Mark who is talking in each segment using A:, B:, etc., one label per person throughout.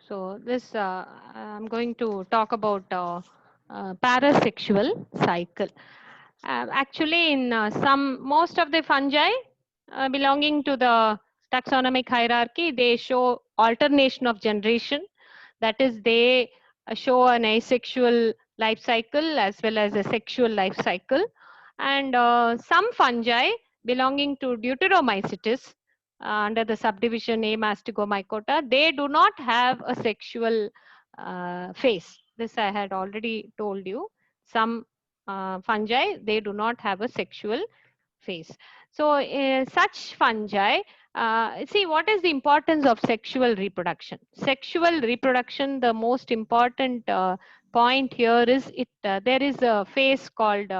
A: So this I'm going to talk about parasexual cycle. Actually, in some most of the fungi belonging to the taxonomic hierarchy, they show alternation of generation. That is, they show an asexual life cycle as well as a sexual life cycle. And some fungi belonging to Deuteromycetes under the subdivision A mastigomycota, they do not have a sexual phase. This I had already told you. Some fungi, they do not have a sexual phase. So such fungi, see, what is the importance of sexual reproduction? Sexual reproduction, the most important point here is there is a phase called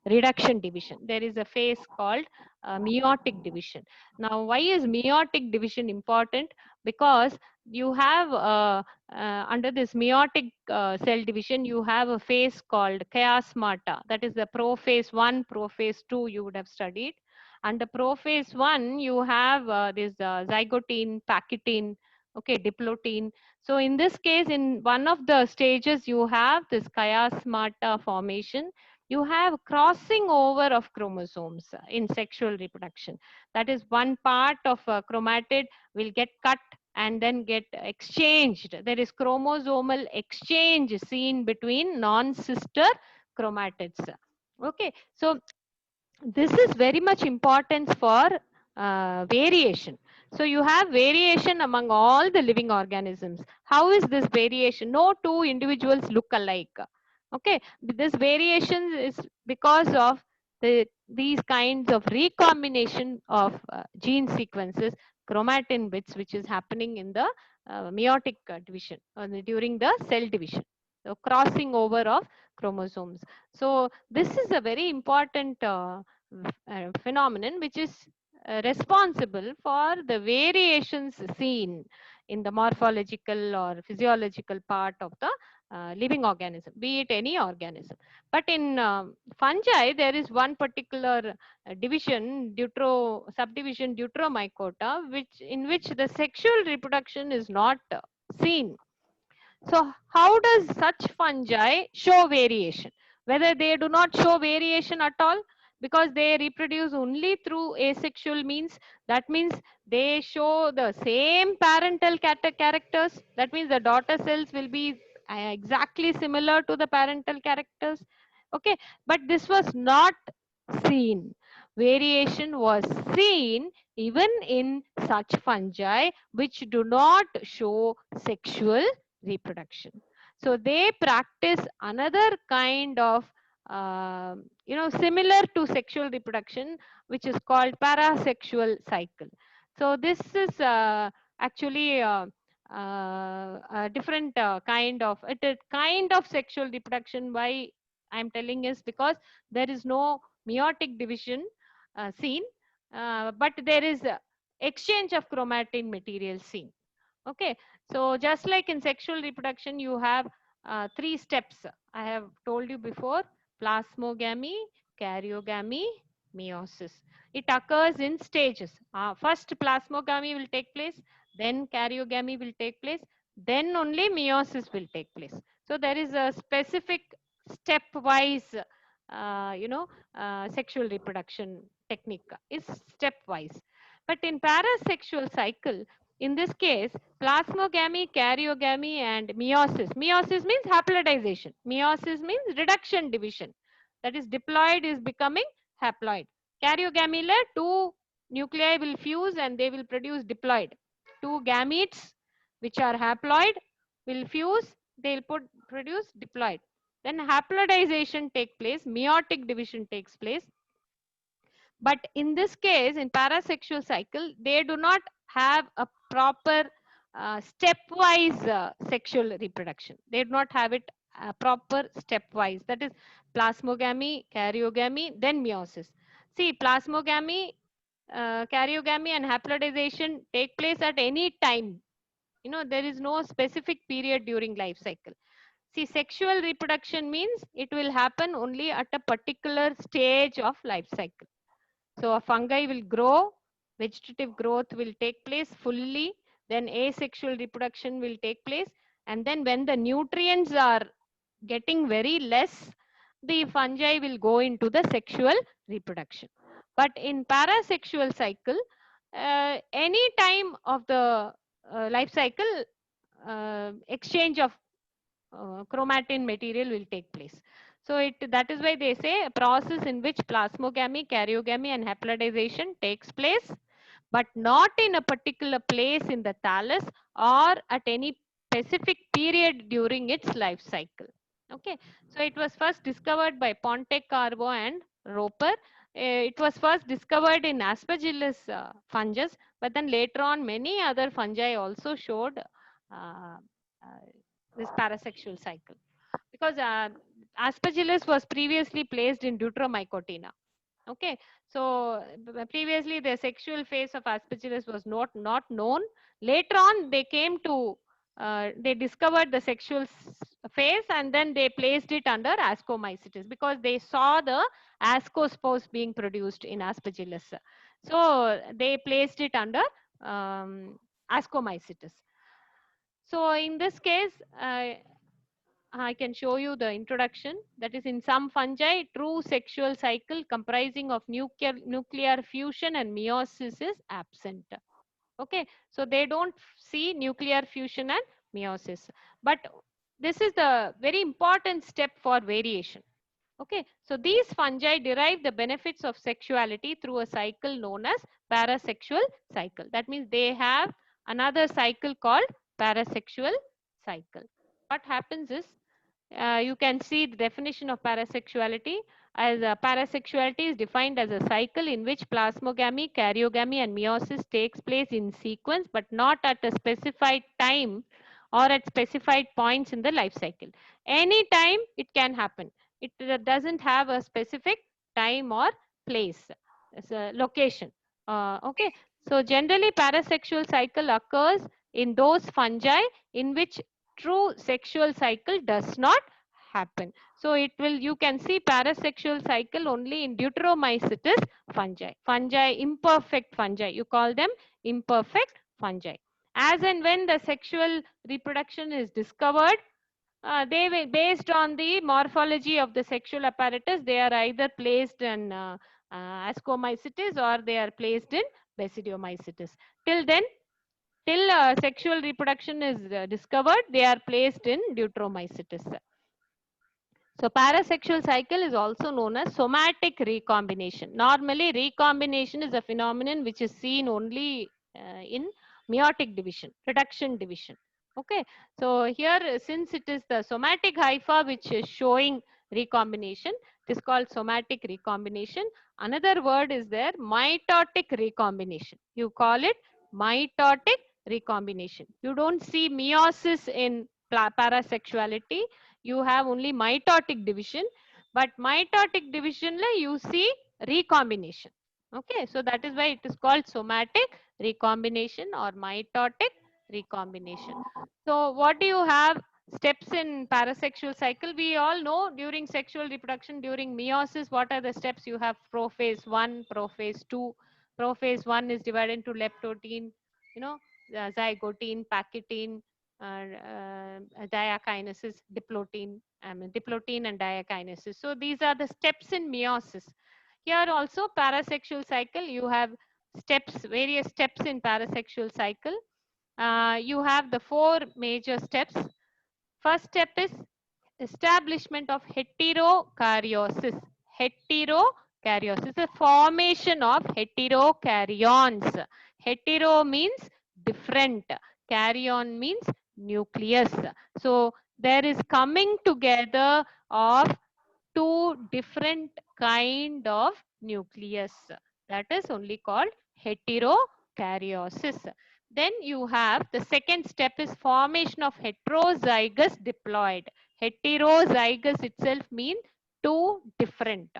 A: reduction division. There is a phase called meiotic division. Now, why is meiotic division important? Because you have under this meiotic cell division, you have a phase called chiasmata. That is the prophase 1, prophase 2 you would have studied. Under prophase 1, you have this zygotine, pachytine, okay, diplotin. So in this case, in one of the stages, you have this chiasmata formation. You have crossing over of chromosomes in sexual reproduction. That is, one part of a chromatid will get cut and then get exchanged. There is chromosomal exchange seen between non-sister chromatids. Okay, so this is very much important for variation. So you have variation among all the living organisms. How is this variation? No two individuals look alike. Okay, this variation is because of these kinds of recombination of gene sequences, chromatin bits, which is happening in the meiotic division during the cell division. So crossing over of chromosomes. So this is a very important phenomenon which is responsible for the variations seen in the morphological or physiological part of the living organism, be it any organism. But in fungi, there is one particular division, subdivision Deuteromycota, in which the sexual reproduction is not seen. So how does such fungi show variation? Whether they do not show variation at all because they reproduce only through asexual means, that means they show the same parental characters. That means the daughter cells will be exactly similar to the parental characters. Okay, but this was not seen. Variation was seen even in such fungi which do not show sexual reproduction. So they practice another kind of similar to sexual reproduction, which is called parasexual cycle. So this is actually a different kind of sexual reproduction. Why I'm telling is because there is no meiotic division seen, but there is exchange of chromatin material seen. Okay, so just like in sexual reproduction, you have three steps. I have told you before: plasmogamy, karyogamy, meiosis. It occurs in stages. First, plasmogamy will take place, then karyogamy will take place, then only meiosis will take place. So there is a specific stepwise, sexual reproduction technique is stepwise. But in parasexual cycle, in this case, plasmogamy, karyogamy, and meiosis. Meiosis means haplodization. Meiosis means reduction division. That is, diploid is becoming haploid. Karyogamy, two nuclei will fuse and they will produce diploid. Two gametes, which are haploid, will fuse, they'll produce diploid. Then haplodization take place, meiotic division takes place. But in this case, in parasexual cycle, they do not have a proper stepwise sexual reproduction. They do not have it proper stepwise. That is plasmogamy, karyogamy, then meiosis. See, plasmogamy, karyogamy, and haplodization take place at any time. There is no specific period during life cycle. See, sexual reproduction means it will happen only at a particular stage of life cycle. So a fungi will grow, vegetative growth will take place fully, then asexual reproduction will take place. And then when the nutrients are getting very less, the fungi will go into the sexual reproduction. But in parasexual cycle, any time of the life cycle, exchange of chromatin material will take place. So that is why they say a process in which plasmogamy, karyogamy and haplodization takes place, but not in a particular place in the thallus or at any specific period during its life cycle. Okay, so it was first discovered by Ponte Carbo and Roper. It was first discovered in Aspergillus fungus, but then later on many other fungi also showed uh, uh, this parasexual cycle, because Aspergillus was previously placed in Deuteromycotina. Okay, so previously the sexual phase of Aspergillus was not known. Later on, they came to they discovered the sexual phase, and then they placed it under Ascomycetes because they saw the ascospores being produced in Aspergillus. So they placed it under Ascomycetes. So in this case, I can show you the introduction. That is, in some fungi, true sexual cycle comprising of nuclear fusion and meiosis is absent. Okay, so they don't see nuclear fusion and meiosis. But this is the very important step for variation. Okay, so these fungi derive the benefits of sexuality through a cycle known as parasexual cycle. That means they have another cycle called parasexual cycle. What happens is, you can see the definition of parasexuality as parasexuality is defined as a cycle in which plasmogamy, karyogamy and meiosis takes place in sequence but not at a specified time or at specified points in the life cycle. Any time it can happen. It doesn't have a specific time or place, as a location. Okay, so generally parasexual cycle occurs in those fungi in which true sexual cycle does not happen. So it will, you can see parasexual cycle only in Deuteromycetes fungi. Fungi, imperfect fungi. You call them imperfect fungi. As and when the sexual reproduction is discovered, they will, based on the morphology of the sexual apparatus, they are either placed in Ascomycetes or they are placed in Basidiomycetes. Till then, till sexual reproduction is discovered, they are placed in Deuteromycetes. So parasexual cycle is also known as somatic recombination. Normally, recombination is a phenomenon which is seen only in meiotic division, reduction division. Okay, so here, since it is the somatic hypha which is showing recombination, it is called somatic recombination. Another word is there, mitotic recombination. You call it mitotic recombination. You don't see meiosis in parasexuality. You have only mitotic division, but mitotic division you see recombination. Okay, so that is why it is called somatic recombination or mitotic recombination. So what do you have steps in parasexual cycle? We all know during sexual reproduction, during meiosis, what are the steps? You have prophase 1, prophase 2. Prophase 1 is divided into leptotene, you know, zygotine, pachytene, diakinesis, diplotene, diplotene and diakinesis. So these are the steps in meiosis. Here also parasexual cycle, you have steps, various steps in parasexual cycle. You have the 4 major steps. First step is establishment of heterokaryosis. Heterokaryosis, the formation of heterokaryons. Hetero means different. Karyon means nucleus. So there is coming together of 2 different kind of nucleus. That is only called heterokaryosis. Then you have the second step is formation of heterozygous diploid. Heterozygous itself means 2 different.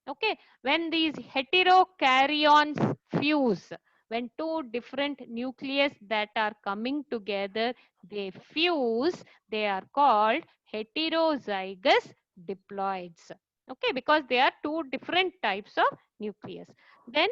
A: Okay, when these heterokaryons fuse, when 2 different nucleus that are coming together, they fuse, they are called heterozygous diploids. Okay, because they are 2 different types of nucleus. Then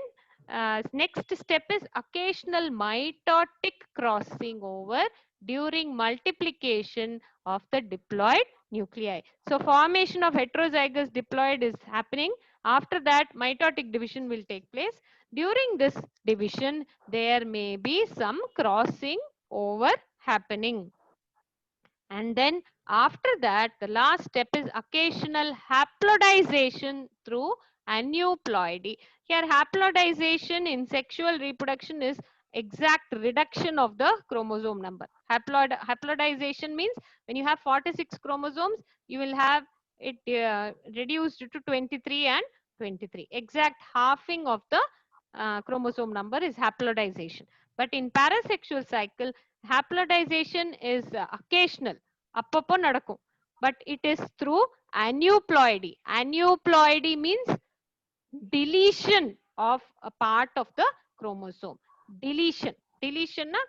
A: Next step is occasional mitotic crossing over during multiplication of the diploid nuclei. So formation of heterozygous diploid is happening. After that, mitotic division will take place. During this division, there may be some crossing over happening. And then after that, the last step is occasional haplodization through aneuploidy. Here, haplodization in sexual reproduction is exact reduction of the chromosome number. Haplodization means when you have 46 chromosomes, you will have it reduced to 23 and 23. Exact halving of the chromosome number is haplodization. But in parasexual cycle, haplodization is occasional. அப்பப்போ நடக்கும். But it is through aneuploidy. Aneuploidy means deletion of a part of the chromosome. Deletion. Deletion na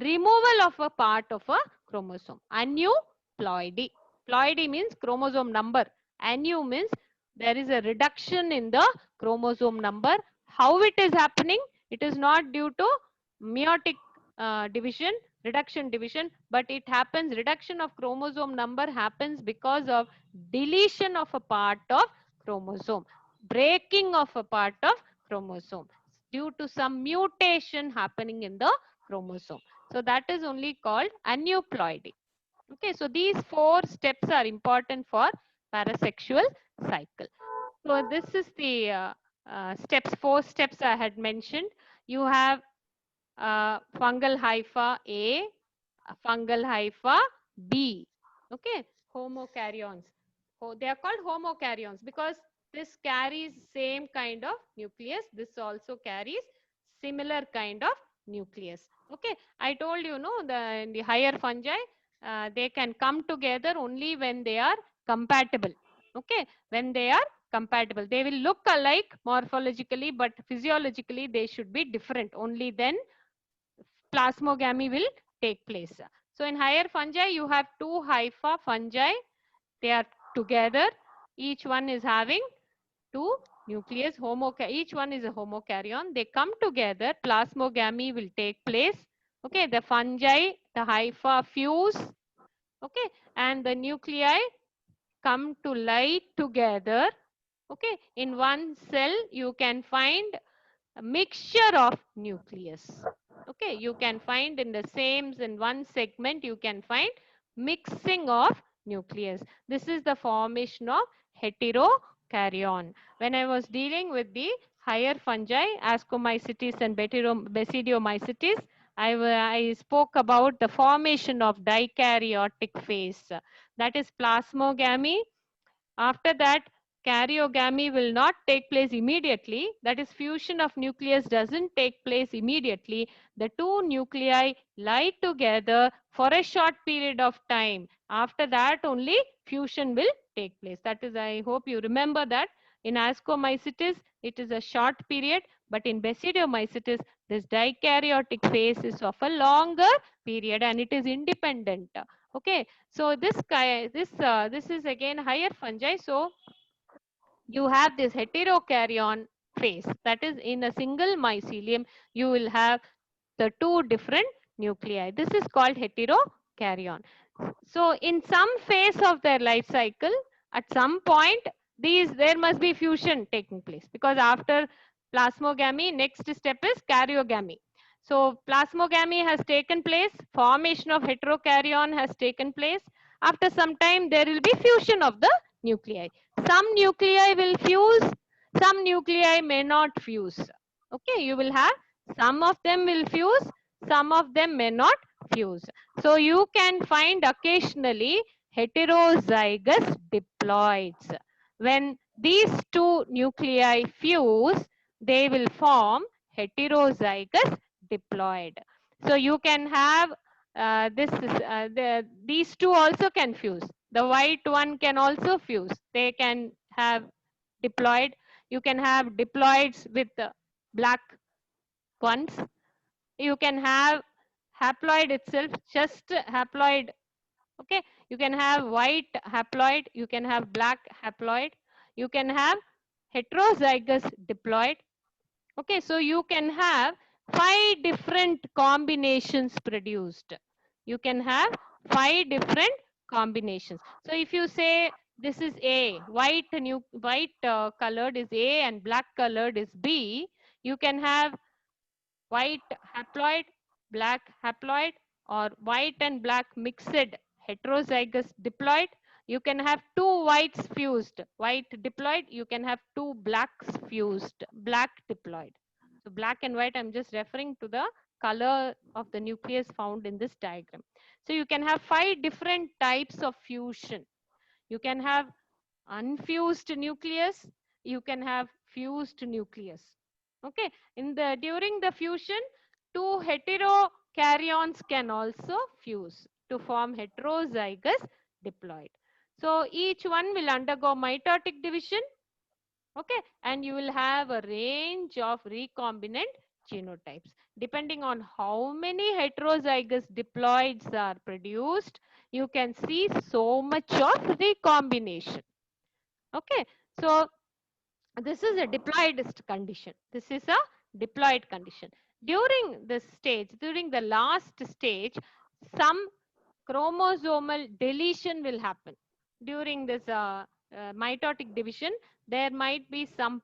A: removal of a part of a chromosome. Aneuploidy. Ploidy means chromosome number. Anu means there is a reduction in the chromosome number. How it is happening? It is not due to meiotic division, reduction division, but it happens, reduction of chromosome number happens because of deletion of a part of chromosome, breaking of a part of chromosome due to some mutation happening in the chromosome. So that is only called aneuploidy. Okay, so these 4 steps are important for parasexual cycle. So this is the steps, 4 steps I had mentioned. You have fungal hypha A, fungal hypha B. Okay, homokaryons. They are called homokaryons because this carries same kind of nucleus. This also carries similar kind of nucleus. Okay, I told you, no, in the higher fungi, they can come together only when they are compatible. Okay, when they are compatible, they will look alike morphologically, but physiologically they should be different. Only then plasmogamy will take place. So in higher fungi, you have 2 hypha fungi. They are together. Each one is having 2 nucleus. Each one is a homokaryon. They come together. Plasmogamy will take place. Okay, the fungi, the hypha fuse. Okay, and the nuclei come to lie together. Okay, in one cell, you can find a mixture of nucleus. Okay, you can find in the same, in one segment, you can find mixing of nucleus. This is the formation of heterokaryon. When I was dealing with the higher fungi, Ascomycetes and Basidiomycetes, I spoke about the formation of dikaryotic phase. That is plasmogamy. After that, karyogamy will not take place immediately. That is, fusion of nucleus doesn't take place immediately. The 2 nuclei lie together for a short period of time. After that, only fusion will take place. That is, I hope you remember that. In Ascomycetes, it is a short period, but in Basidiomycetes, this dikaryotic phase is of a longer period and it is independent. Okay, so this is again higher fungi. So you have this heterokaryon phase. That is, in a single mycelium, you will have the 2 different nuclei. This is called heterokaryon. So in some phase of their life cycle, at some point, there must be fusion taking place, because after plasmogamy, next step is karyogamy. So plasmogamy has taken place, formation of heterokaryon has taken place. After some time, there will be fusion of the nuclei. Some nuclei will fuse, some nuclei may not fuse. Okay, you will have some of them will fuse, some of them may not fuse. So you can find occasionally heterozygous diploids. When these 2 nuclei fuse, they will form heterozygous diploid. So you can have these 2 also can fuse. The white one can also fuse. They can have diploid. You can have diploids with black ones. You can have haploid itself, just haploid. Okay, you can have white haploid, you can have black haploid, you can have heterozygous diploid. Okay, so you can have 5 different combinations produced. You can have 5 different combinations. So if you say this is A, white colored is A and black colored is B, you can have white haploid, black haploid, or white and black mixed heterozygous diploid. You can have 2 whites fused, white diploid. You can have 2 blacks fused, black diploid. So black and white, I'm just referring to the color of the nucleus found in this diagram. So you can have 5 different types of fusion. You can have unfused nucleus, you can have fused nucleus. Okay, during the fusion, 2 heterokaryons can also fuse to form heterozygous diploid. So each one will undergo mitotic division. Okay, and you will have a range of recombinant genotypes. Depending on how many heterozygous diploids are produced, you can see so much of recombination. Okay, so this is a diploid condition. This is a diploid condition. During this stage, during the last stage, some chromosomal deletion will happen. During this mitotic division, there might be some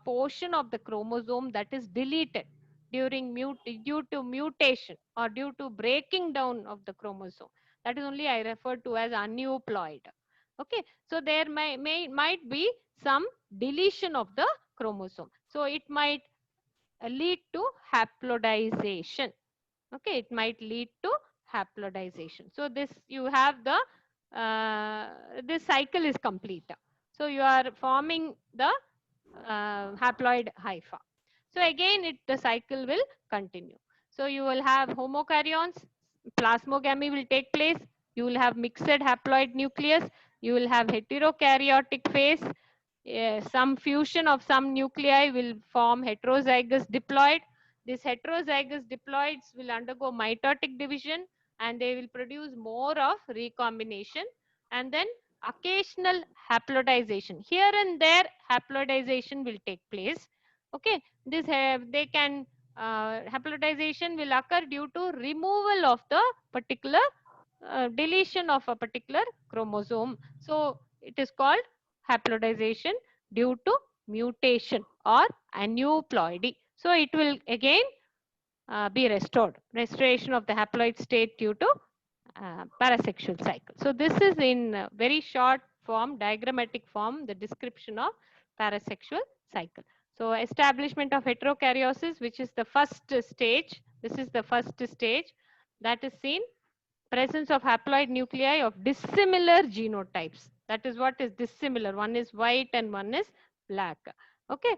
A: portion of the chromosome that is deleted during due to mutation or due to breaking down of the chromosome. That is only I refer to as aneuploid. Okay, so there might be some deletion of the chromosome. So it might lead to haplodization. Okay, it might lead to haplodization. So this you have the this cycle is complete. So you are forming the haploid hypha. So again the cycle will continue. So you will have homokaryons, plasmogamy will take place, you will have mixed haploid nucleus, you will have heterokaryotic phase, some fusion of some nuclei will form heterozygous diploid. These heterozygous diploids will undergo mitotic division and they will produce more of recombination, and then occasional haplodization. Here and there haplodization will take place. Okay, this they can haplodization will occur due to removal of the particular deletion of a particular chromosome. So it is called haplodization due to mutation or aneuploidy. So it will again be restored, restoration of the haploid state due to parasexual cycle. So this is in very short form, diagrammatic form, the description of parasexual cycle. So establishment of heterokaryosis, which is the first stage. This is the first stage that is seen. Presence of haploid nuclei of dissimilar genotypes. That is what is dissimilar. One is white and one is black. Okay,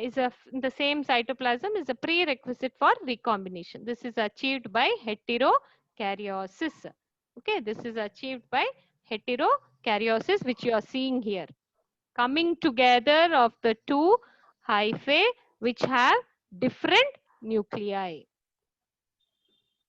A: is the same cytoplasm is a prerequisite for recombination. This is achieved by heterokaryosis. Okay, this is achieved by heterokaryosis, which you are seeing here. Coming together of the 2 hyphae which have different nuclei.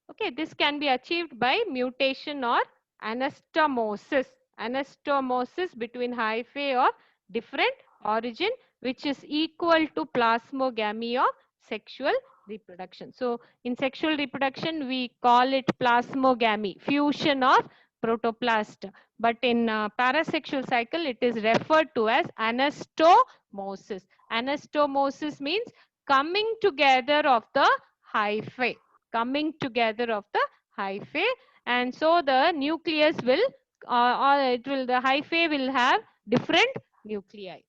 A: Okay, this can be achieved by mutation or anastomosis. Anastomosis between hyphae of different origin, which is equal to plasmogamy of sexual reproduction. So in sexual reproduction, we call it plasmogamy, fusion of protoplast. But in parasexual cycle, it is referred to as anastomosis. Anastomosis means coming together of the hyphae, coming together of the hyphae, and so the nucleus will the hyphae will have different nuclei,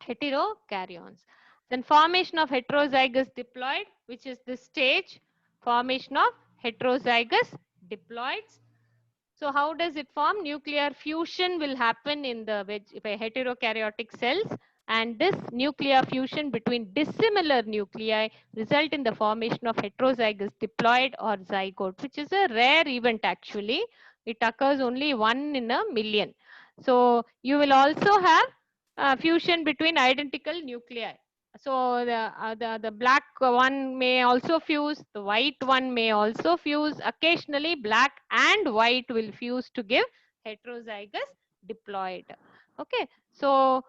A: heterokaryons. Then formation of heterozygous diploid, which is the stage, formation of heterozygous diploids. So how does it form? Nuclear fusion will happen in the heterokaryotic cells, and this nuclear fusion between dissimilar nuclei result in the formation of heterozygous diploid or zygote, which is a rare event actually. It occurs only 1 in a million. So you will also have fusion between identical nuclei. So the black one may also fuse, the white one may also fuse. Occasionally black and white will fuse to give heterozygous diploid. Okay, so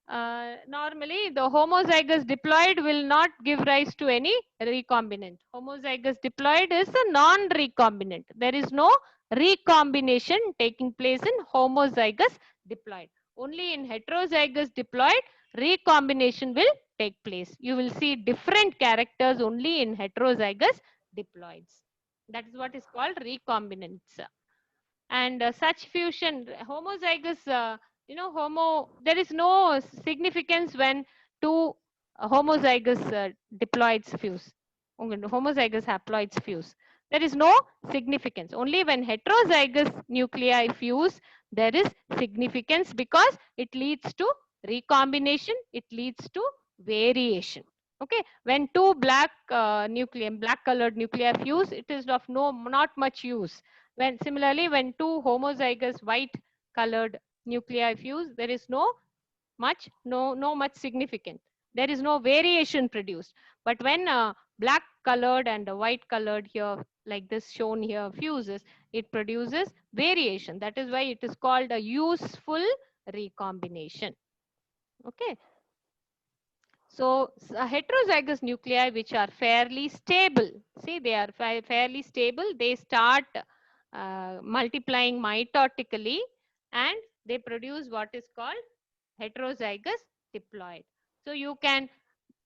A: normally the homozygous diploid will not give rise to any recombinant. Homozygous diploid is a non-recombinant. There is no recombination taking place in homozygous diploid. Only in heterozygous diploid, recombination will take place. You will see different characters only in heterozygous diploids. That is what is called recombinants. And such fusion, homozygous, there is no significance when two homozygous diploids fuse, homozygous haploids fuse. There is no significance. Only when heterozygous nuclei fuse, there is significance because it leads to recombination, it leads to variation. Okay, when two black black colored nuclei fuse, it is of not much use. When similarly, when two homozygous white colored nuclei fuse, there is no much significant. There is no variation produced. But when black colored and white colored here, like this shown here, fuses, it produces variation. That is why it is called a useful recombination. Okay. So heterozygous nuclei which are fairly stable, see, they are fairly stable. They start multiplying mitotically and they produce what is called heterozygous diploid. So you can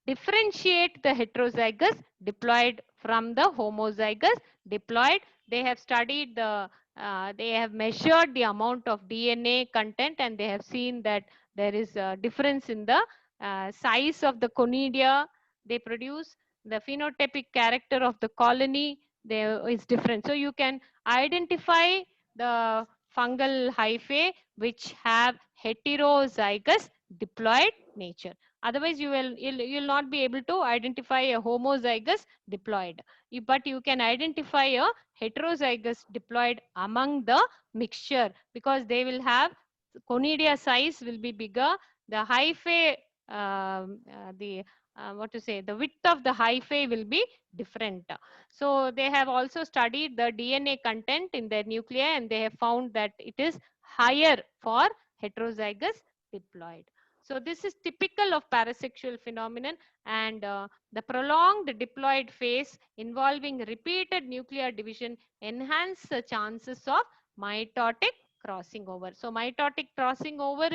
A: differentiate the heterozygous diploid from the homozygous diploid. They have studied they have measured the amount of DNA content and they have seen that there is a difference in the size of the conidia they produce. The phenotypic character of the colony there is different. So you can identify the fungal hyphae which have heterozygous diploid nature. Otherwise, you'll not be able to identify a homozygous diploid. But you can identify a heterozygous diploid among the mixture because they will have conidia size will be bigger. The hyphae, what to say, the width of the hyphae will be different. So they have also studied the DNA content in their nuclei and they have found that it is higher for heterozygous diploid. So this is typical of parasexual phenomenon and the prolonged diploid phase involving repeated nuclear division enhance the chances of mitotic crossing over. So mitotic crossing over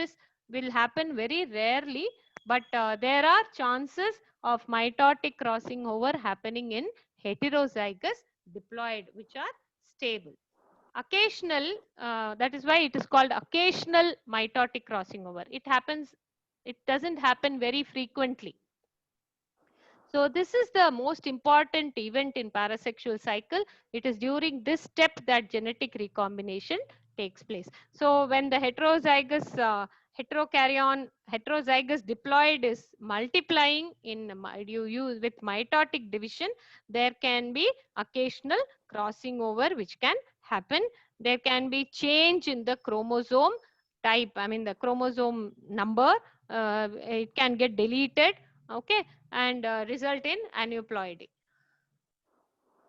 A: will happen very rarely, but there are chances of mitotic crossing over happening in heterozygous diploid which are stable. Occasional, that is why it is called occasional mitotic crossing over. It happens, it doesn't happen very frequently. So this is the most important event in parasexual cycle. It is during this step that genetic recombination takes place. So when the heterozygous heterozygous diploid is multiplying in you use with mitotic division, there can be occasional crossing over which can happen. There can be change in the chromosome type, I mean the chromosome number, it can get deleted, okay, and result in aneuploidy.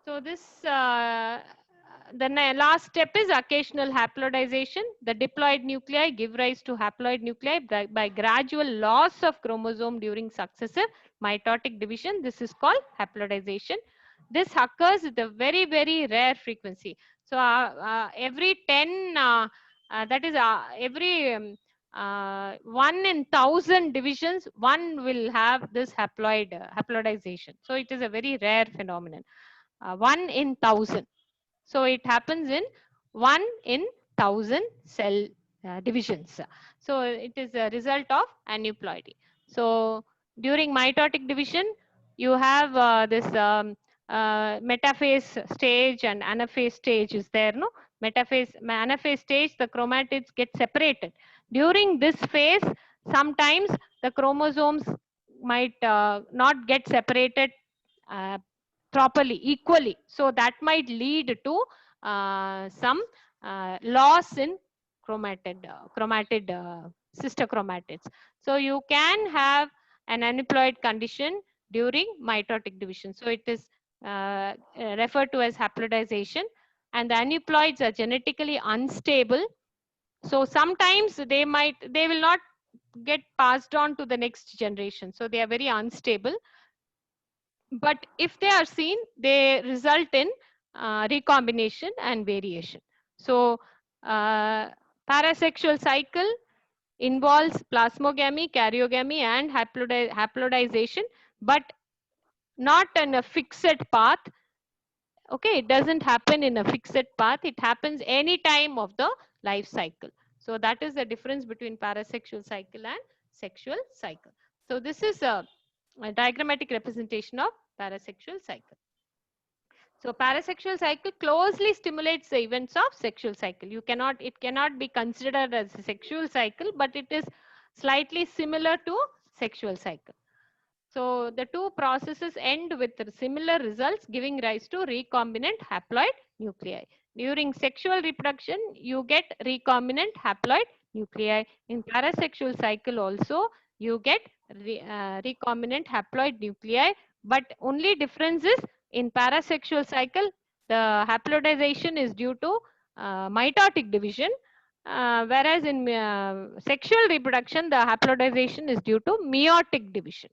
A: So this the last step is occasional haplodization. The diploid nuclei give rise to haploid nuclei by gradual loss of chromosome during successive mitotic division. This is called haplodization. This occurs with a very rare frequency. So every 10, that is every 1 in 1,000 divisions, one will have this haplodization. So it is a very rare phenomenon. 1 in 1,000. So it happens in 1 in 1,000 cell divisions. So it is a result of aneuploidy. So during mitotic division, you have this metaphase stage and anaphase stage is there, no? Anaphase stage, the chromatids get separated. During this phase, sometimes the chromosomes might not get separated uh, properly, equally. So that might lead to some loss in sister chromatids. So you can have an aneuploid condition during mitotic division. So it is referred to as haplodization. And the aneuploids are genetically unstable. So sometimes they will not get passed on to the next generation. So they are very unstable. But if they are seen, they result in recombination and variation. So parasexual cycle involves plasmogamy, karyogamy, and haplodization, but not in a fixed path. Okay, it doesn't happen in a fixed path. It happens any time of the life cycle. So that is the difference between parasexual cycle and sexual cycle. So this is a diagrammatic representation of parasexual cycle. So parasexual cycle closely stimulates the events of sexual cycle. It cannot be considered as a sexual cycle, but it is slightly similar to sexual cycle. So the two processes end with similar results, giving rise to recombinant haploid nuclei. During sexual reproduction, you get recombinant haploid nuclei. In parasexual cycle also, you get recombinant haploid nuclei, but only difference is in parasexual cycle, the haplodization is due to mitotic division, whereas in sexual reproduction, the haplodization is due to meiotic division.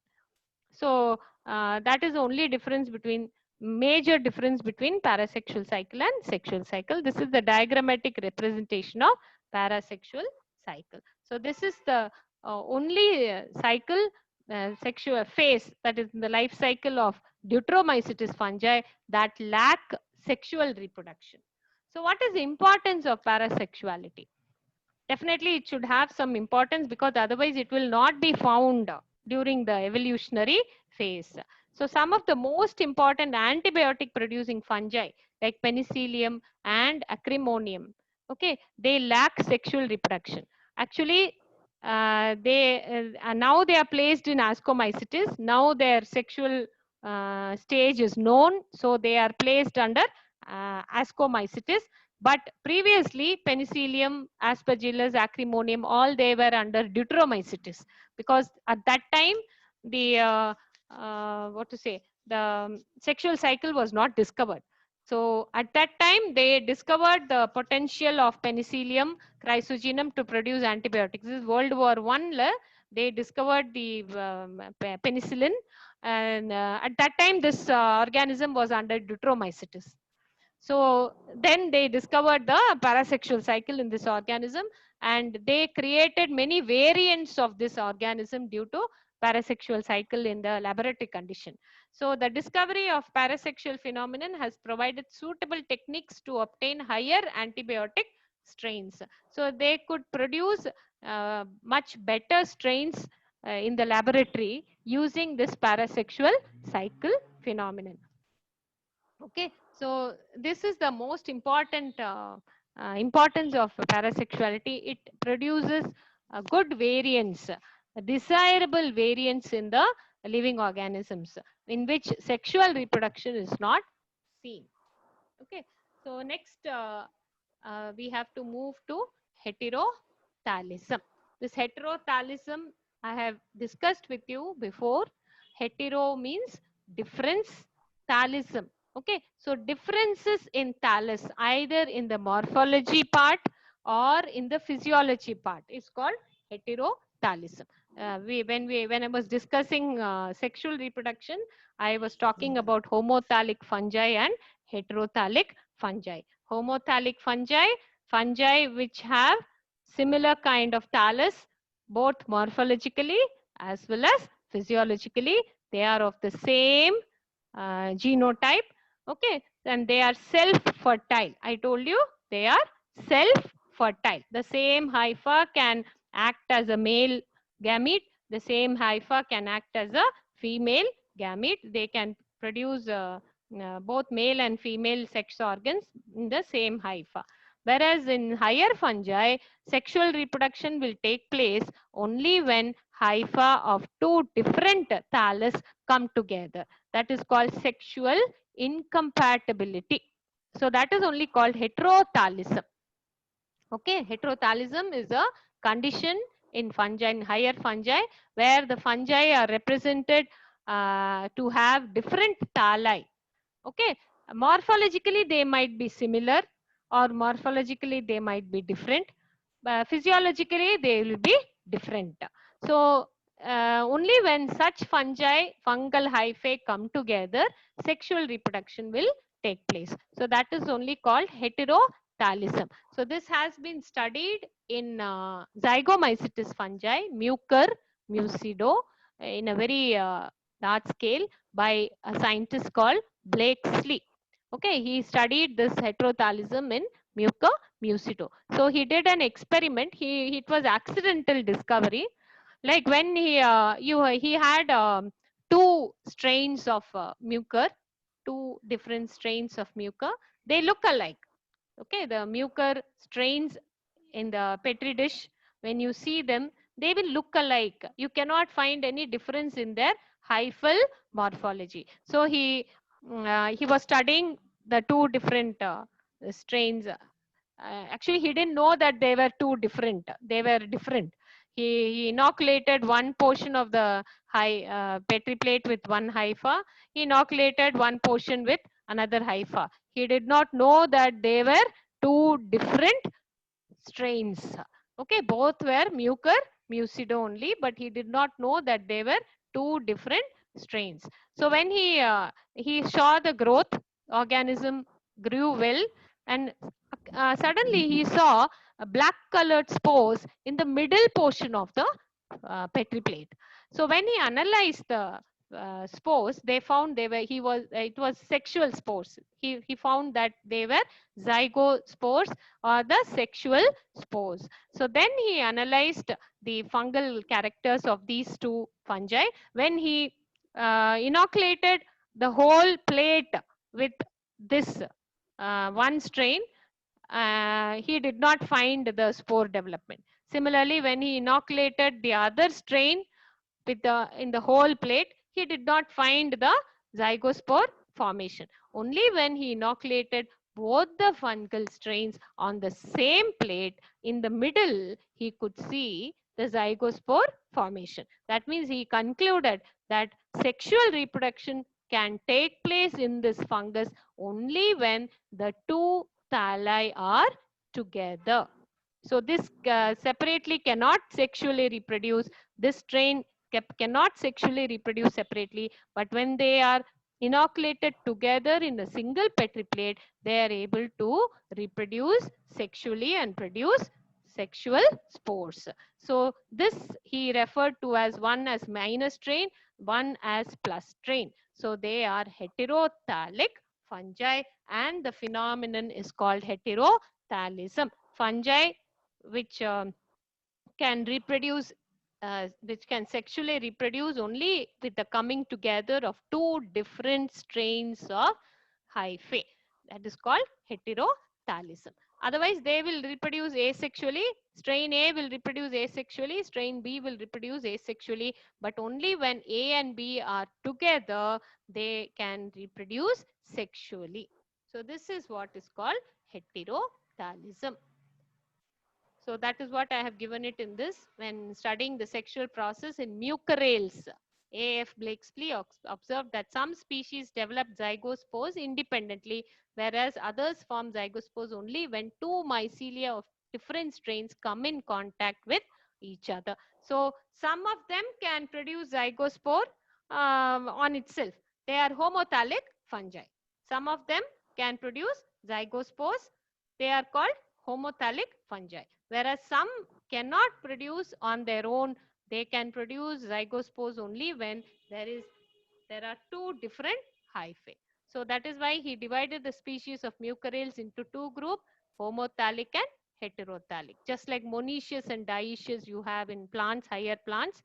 A: So that is the only difference between major difference between parasexual cycle and sexual cycle. This is the diagrammatic representation of parasexual cycle. So this is the only cycle sexual phase, that is the life cycle of Deuteromycetes fungi, that lack sexual reproduction. So what is the importance of parasexuality? Definitely it should have some importance, because otherwise it will not be found during the evolutionary phase. So some of the most important antibiotic producing fungi like penicillium and acrimonium, okay, they lack sexual reproduction. Actually, now they are placed in Ascomycetes. Now their sexual stage is known, so they are placed under Ascomycetes. But previously, penicillium, aspergillus, acrimonium, all they were under Deuteromycetes, because at that time the the sexual cycle was not discovered. So at that time they discovered the potential of penicillium chrysogenum to produce antibiotics. This is World War I. They discovered the penicillin, and at that time this organism was under Deuteromycetes. So then they discovered the parasexual cycle in this organism, and they created many variants of this organism due to parasexual cycle in the laboratory condition. So the discovery of parasexual phenomenon has provided suitable techniques to obtain higher antibiotic strains. So they could produce much better strains in the laboratory using this parasexual cycle phenomenon. Okay, so this is the most important importance of parasexuality. It produces good variants, desirable variants in the living organisms, in which sexual reproduction is not seen. Okay, so next we have to move to heterothalism. This heterothalism I have discussed with you before. Hetero means difference, thalism. Okay, so differences in thallus, either in the morphology part or in the physiology part, is called heterothalism. When I was discussing sexual reproduction, I was talking about homothalic fungi and heterothalic fungi. Homothalic fungi, fungi which have similar kind of thallus, both morphologically as well as physiologically. They are of the same genotype. Okay, and they are self-fertile. I told you they are self-fertile. The same hypha can act as a male gamete. The same hypha can act as a female gamete. They can produce both male and female sex organs in the same hypha. Whereas in higher fungi, sexual reproduction will take place only when hypha of two different thallus come together. That is called sexual incompatibility. So that is only called heterothalism. Okay, heterothalism is a condition in fungi, in higher fungi, where the fungi are represented to have different thalli. Okay, morphologically they might be similar, or morphologically they might be different. Physiologically they will be different. So only when such fungal hyphae come together, sexual reproduction will take place. So that is only called heterothallism. So this has been studied in zygomycetes fungi, Mucor mucido, in a very large scale by a scientist called Blakesley. Okay, he studied this heterothallism in Mucor mucido. So he did an experiment. It was accidental discovery. Like when he had two strains of Mucor, two different strains of Mucor. They look alike. Okay, the Mucor strains in the petri dish, when you see them, they will look alike. You cannot find any difference in their hyphal morphology. So he was studying the two different strains. Actually, he didn't know that they were two different. They were different. He inoculated one portion of the petri plate with one hypha. He inoculated one portion with another hypha. He did not know that they were two different strains. Okay, both were Mucor mucido only, but he did not know that they were two different strains. So when he saw the growth, organism grew well, and suddenly he saw black colored spores in the middle portion of the petri plate. So when he analyzed the spores, they found it was sexual spores. He found that they were zygospores or the sexual spores. So then he analyzed the fungal characters of these two fungi. When he inoculated the whole plate with this one strain, he did not find the spore development. Similarly, when he inoculated the other strain in the whole plate, he did not find the zygospore formation. Only when he inoculated both the fungal strains on the same plate, in the middle, he could see the zygospore formation. That means he concluded that sexual reproduction can take place in this fungus only when the two thalli are together. So this separately cannot sexually reproduce. This strain cannot sexually reproduce separately, but when they are inoculated together in a single petri plate, they are able to reproduce sexually and produce sexual spores. So this he referred to as one as minus strain, one as plus strain. So they are heterothallic fungi, and the phenomenon is called heterothallism. Fungi which can reproduce, which can sexually reproduce only with the coming together of two different strains of hyphae. That is called heterothallism. Otherwise, they will reproduce asexually. Strain A will reproduce asexually. Strain B will reproduce asexually. But only when A and B are together, they can reproduce sexually. So this is what is called heterothallism. So that is what I have given it in this when studying the sexual process in mucorales. A.F. Blakesley observed that some species develop zygospores independently, whereas others form zygospores only when two mycelia of different strains come in contact with each other. So some of them can produce zygospore on itself. They are homothallic fungi. Some of them can produce zygospores. They are called homothallic fungi. Whereas some cannot produce on their own. They can produce zygospores only when there are two different hyphae. So that is why he divided the species of mucorales into two groups, homothallic and heterothallic. Just like monoecious and dioecious you have in plants, higher plants,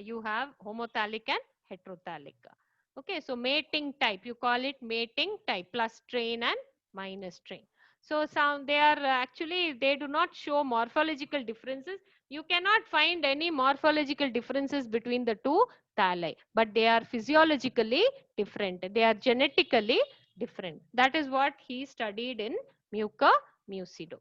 A: you have homothallic and heterothallic. Okay, so mating type, you call it mating type, plus strain and minus strain. So some they are actually, they do not show morphological differences. You cannot find any morphological differences between the two thalli, but they are physiologically different. They are genetically different. That is what he studied in Mucor mucido.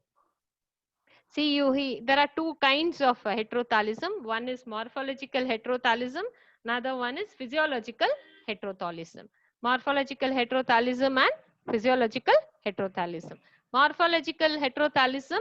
A: See, there are two kinds of heterothallism. One is morphological heterothallism. Another one is physiological heterothallism. Morphological heterothallism and physiological heterothallism. Morphological heterothallism